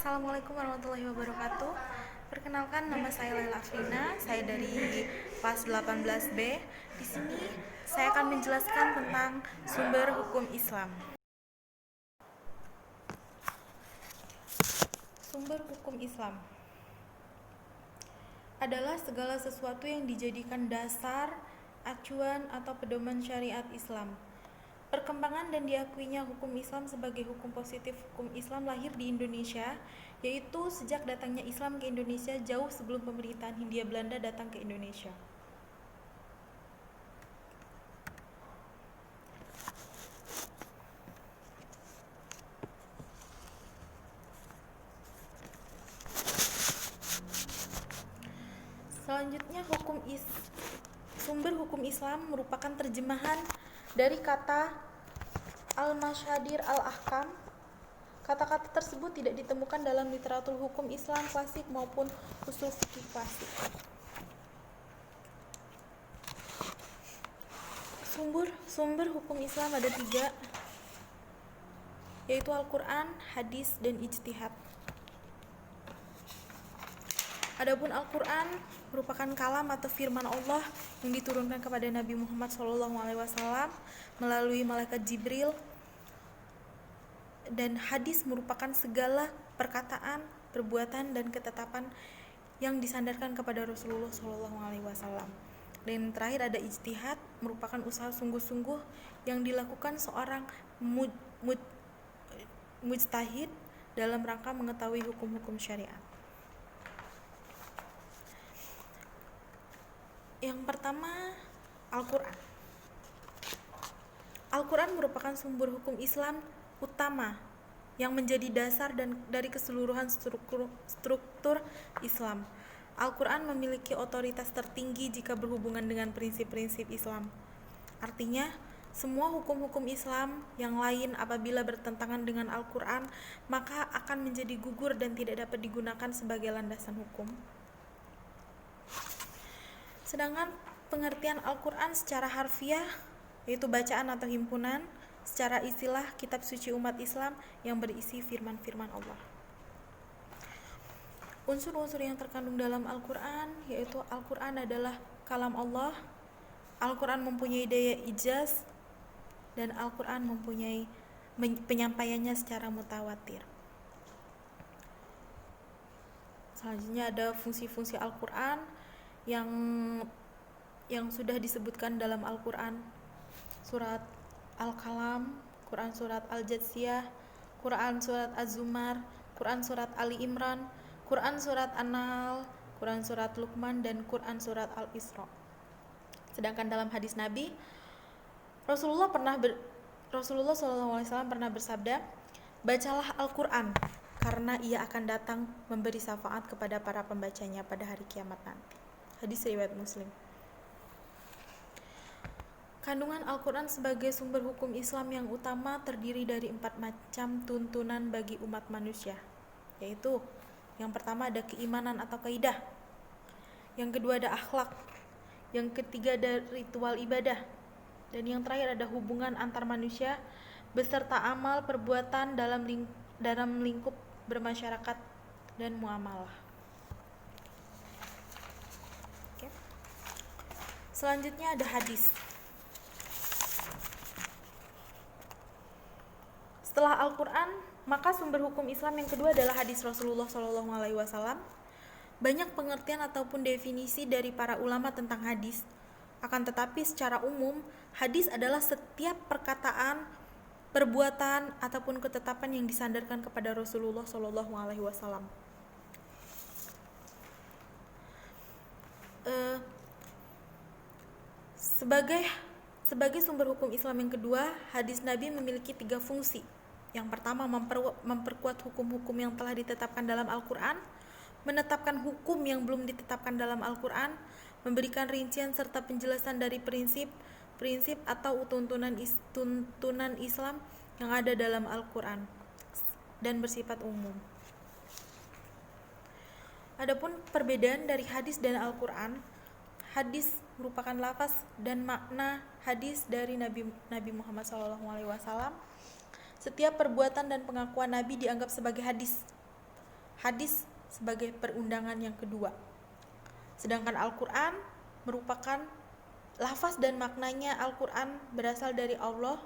Assalamualaikum warahmatullahi wabarakatuh. Perkenalkan, nama saya Laila Afrina. Saya dari kelas 18B. Di sini saya akan menjelaskan tentang sumber hukum Islam. Sumber hukum Islam adalah segala sesuatu yang dijadikan dasar, acuan, atau pedoman syariat Islam. Perkembangan dan diakuinya hukum Islam sebagai hukum positif hukum Islam lahir di Indonesia, yaitu sejak datangnya Islam ke Indonesia jauh sebelum pemerintahan Hindia Belanda datang ke Indonesia. Selanjutnya, sumber hukum Islam merupakan terjemahan dari kata al-masyadir al-ahkam. Kata-kata tersebut tidak ditemukan dalam literatur hukum Islam klasik maupun usul fikih klasik. Sumber hukum Islam ada 3, yaitu Al-Quran, hadis, dan ijtihad. Adapun Al-Quran merupakan kalam atau firman Allah yang diturunkan kepada Nabi Muhammad SAW melalui malaikat Jibril, dan hadis merupakan segala perkataan, perbuatan, dan ketetapan yang disandarkan kepada Rasulullah SAW. Dan terakhir ada ijtihad, merupakan usaha sungguh-sungguh yang dilakukan seorang mujtahid dalam rangka mengetahui hukum-hukum syariat. Yang pertama, Al-Quran. Al-Quran merupakan sumber hukum Islam utama yang menjadi dasar dan dari keseluruhan struktur Islam. Al-Quran memiliki otoritas tertinggi jika berhubungan dengan prinsip-prinsip Islam. Artinya, semua hukum-hukum Islam yang lain apabila bertentangan dengan Al-Quran, maka akan menjadi gugur dan tidak dapat digunakan sebagai landasan hukum. Sedangkan pengertian Al-Quran secara harfiah, yaitu bacaan atau himpunan, secara istilah kitab suci umat Islam yang berisi firman-firman Allah. Unsur-unsur yang terkandung dalam Al-Quran, yaitu Al-Quran adalah kalam Allah, Al-Quran mempunyai daya ijaz, dan Al-Quran mempunyai penyampaiannya secara mutawatir. Selanjutnya ada fungsi-fungsi Al-Quran yang sudah disebutkan dalam Al-Quran. Surat Al-Qalam, Quran surat Al-Jathiyah, Quran surat Az-Zumar, Quran surat Ali Imran, Quran surat An-Nahl, Quran surat Luqman, dan Quran surat Al-Isra. Sedangkan dalam hadis Nabi, Rasulullah SAW pernah bersabda, "Bacalah Al-Quran, karena ia akan datang memberi syafaat kepada para pembacanya pada hari kiamat nanti." Hadis riwayat Muslim. Kandungan Al-Quran sebagai sumber hukum Islam yang utama terdiri dari 4 macam tuntunan bagi umat manusia, yaitu yang pertama ada keimanan atau kaidah, yang kedua ada akhlak, yang ketiga ada ritual ibadah, dan yang terakhir ada hubungan antar manusia beserta amal perbuatan dalam lingkup bermasyarakat dan muamalah. Selanjutnya ada hadis. Setelah Al-Quran, maka sumber hukum Islam yang kedua adalah hadis Rasulullah SAW. Banyak pengertian ataupun definisi dari para ulama tentang hadis. Akan tetapi secara umum, hadis adalah setiap perkataan, perbuatan, ataupun ketetapan yang disandarkan kepada Rasulullah SAW. Sebagai sumber hukum Islam yang kedua, hadis Nabi memiliki 3 fungsi. Yang pertama, memperkuat hukum-hukum yang telah ditetapkan dalam Al-Quran, menetapkan hukum yang belum ditetapkan dalam Al-Quran, memberikan rincian serta penjelasan dari prinsip atau tuntunan Islam yang ada dalam Al-Quran dan bersifat umum. Adapun perbedaan dari hadis dan Al-Quran, hadis merupakan lafaz dan makna hadis dari Nabi Muhammad SAW. Setiap perbuatan dan pengakuan Nabi dianggap sebagai hadis. hadis sebagai perundangan yang kedua. Sedangkan Al-Quran merupakan lafaz dan maknanya. Al-Quran berasal dari Allah,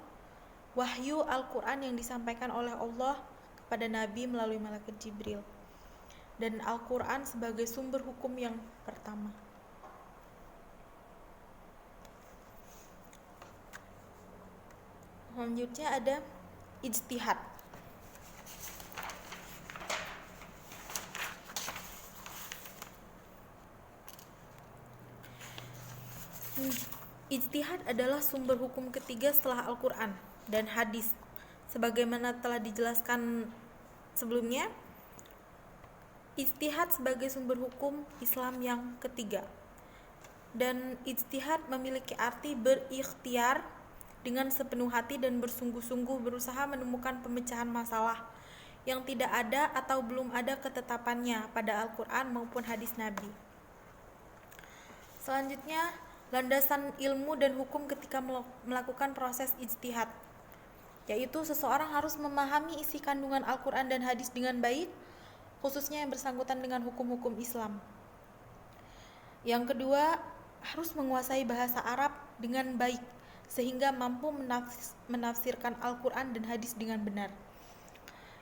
wahyu Al-Quran yang disampaikan oleh Allah kepada Nabi melalui malaikat Jibril, dan Al-Quran sebagai sumber hukum yang pertama. Selanjutnya ada ijtihad. Ijtihad adalah sumber hukum ketiga setelah Al-Quran dan hadis. Sebagaimana telah dijelaskan sebelumnya, ijtihad sebagai sumber hukum Islam yang ketiga. Dan ijtihad memiliki arti berikhtiar dengan sepenuh hati dan bersungguh-sungguh berusaha menemukan pemecahan masalah yang tidak ada atau belum ada ketetapannya pada Al-Quran maupun hadis Nabi. Selanjutnya, landasan ilmu dan hukum ketika melakukan proses ijtihad, yaitu seseorang harus memahami isi kandungan Al-Quran dan hadis dengan baik, khususnya yang bersangkutan dengan hukum-hukum Islam. Yang kedua, harus menguasai bahasa Arab dengan baik sehingga mampu menafsirkan Al-Quran dan hadis dengan benar.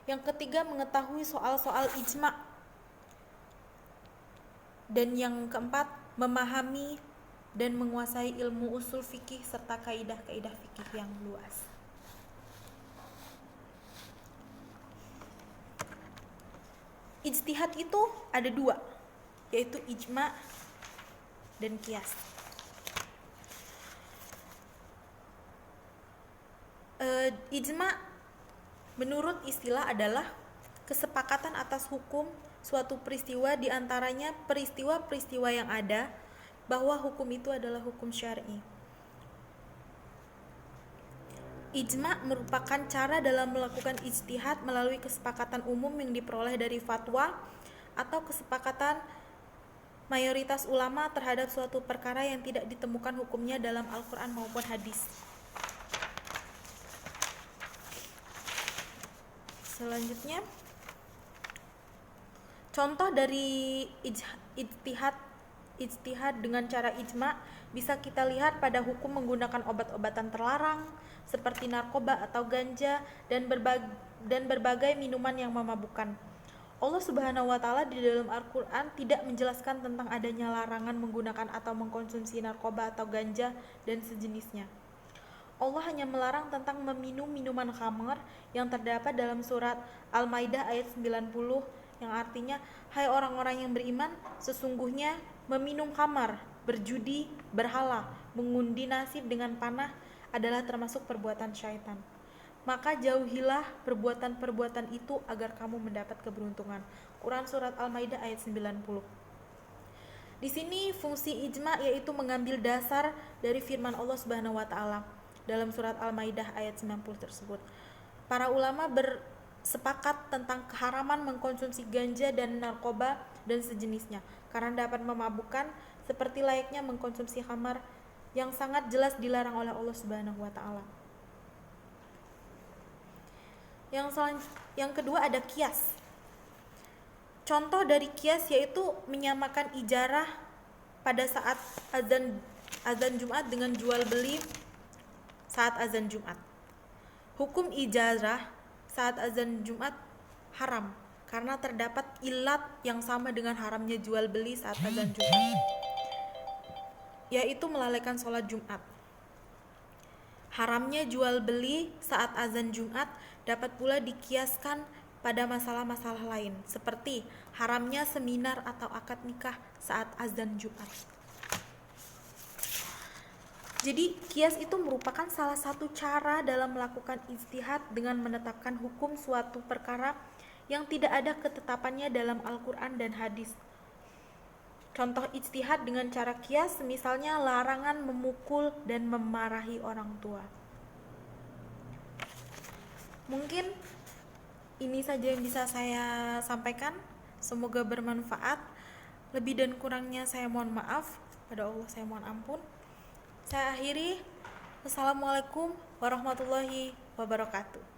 Yang ketiga, mengetahui soal-soal ijma'. Dan yang keempat, memahami dan menguasai ilmu usul fikih serta kaidah-kaidah fikih yang luas. Ijtihad itu ada dua, yaitu ijma' dan qiyas. Ijma' menurut istilah adalah kesepakatan atas hukum suatu peristiwa, diantaranya peristiwa-peristiwa yang ada, bahwa hukum itu adalah hukum syar'i. Ijma' merupakan cara dalam melakukan ijtihad melalui kesepakatan umum yang diperoleh dari fatwa atau kesepakatan mayoritas ulama terhadap suatu perkara yang tidak ditemukan hukumnya dalam Al-Quran maupun hadis. Selanjutnya, contoh dari ijtihad dengan cara ijma' bisa kita lihat pada hukum menggunakan obat-obatan terlarang seperti narkoba atau ganja dan berbagai minuman yang memabukkan. Allah Subhanahu wa Ta'ala di dalam Al-Quran tidak menjelaskan tentang adanya larangan menggunakan atau mengkonsumsi narkoba atau ganja dan sejenisnya. Allah hanya melarang tentang meminum minuman khamar yang terdapat dalam surat Al-Maidah ayat 90, yang artinya, hai orang-orang yang beriman, sesungguhnya meminum khamar, berjudi, berhala, mengundi nasib dengan panah adalah termasuk perbuatan syaitan. Maka jauhilah perbuatan-perbuatan itu agar kamu mendapat keberuntungan. Quran surat Al-Maidah ayat 90. Di sini fungsi ijma' yaitu mengambil dasar dari firman Allah Subhanahu wa Ta'ala dalam surat Al-Maidah ayat 90 tersebut. Para ulama bersepakat tentang keharaman mengkonsumsi ganja dan narkoba dan sejenisnya karena dapat memabukkan seperti layaknya mengkonsumsi khamar yang sangat jelas dilarang oleh Allah Subhanahu wa Ta'ala. Yang kedua ada qiyas. Contoh dari qiyas yaitu menyamakan ijarah pada saat azan Jumat dengan jual beli saat azan Jumat. Hukum ijarah saat azan Jumat haram karena terdapat ilat yang sama dengan haramnya jual beli saat azan Jumat, yaitu melalaikan sholat Jumat. Haramnya jual beli saat azan Jumat dapat pula dikiaskan pada masalah-masalah lain, seperti haramnya seminar atau akad nikah saat azan Jumat. Jadi qiyas itu merupakan salah satu cara dalam melakukan ijtihad dengan menetapkan hukum suatu perkara yang tidak ada ketetapannya dalam Al-Quran dan hadis. Contoh ijtihad dengan cara qiyas misalnya larangan memukul dan memarahi orang tua. Mungkin ini saja yang bisa saya sampaikan. Semoga bermanfaat. Lebih dan kurangnya saya mohon maaf. Pada Allah saya mohon ampun. Saya akhiri. Wassalamualaikum warahmatullahi wabarakatuh.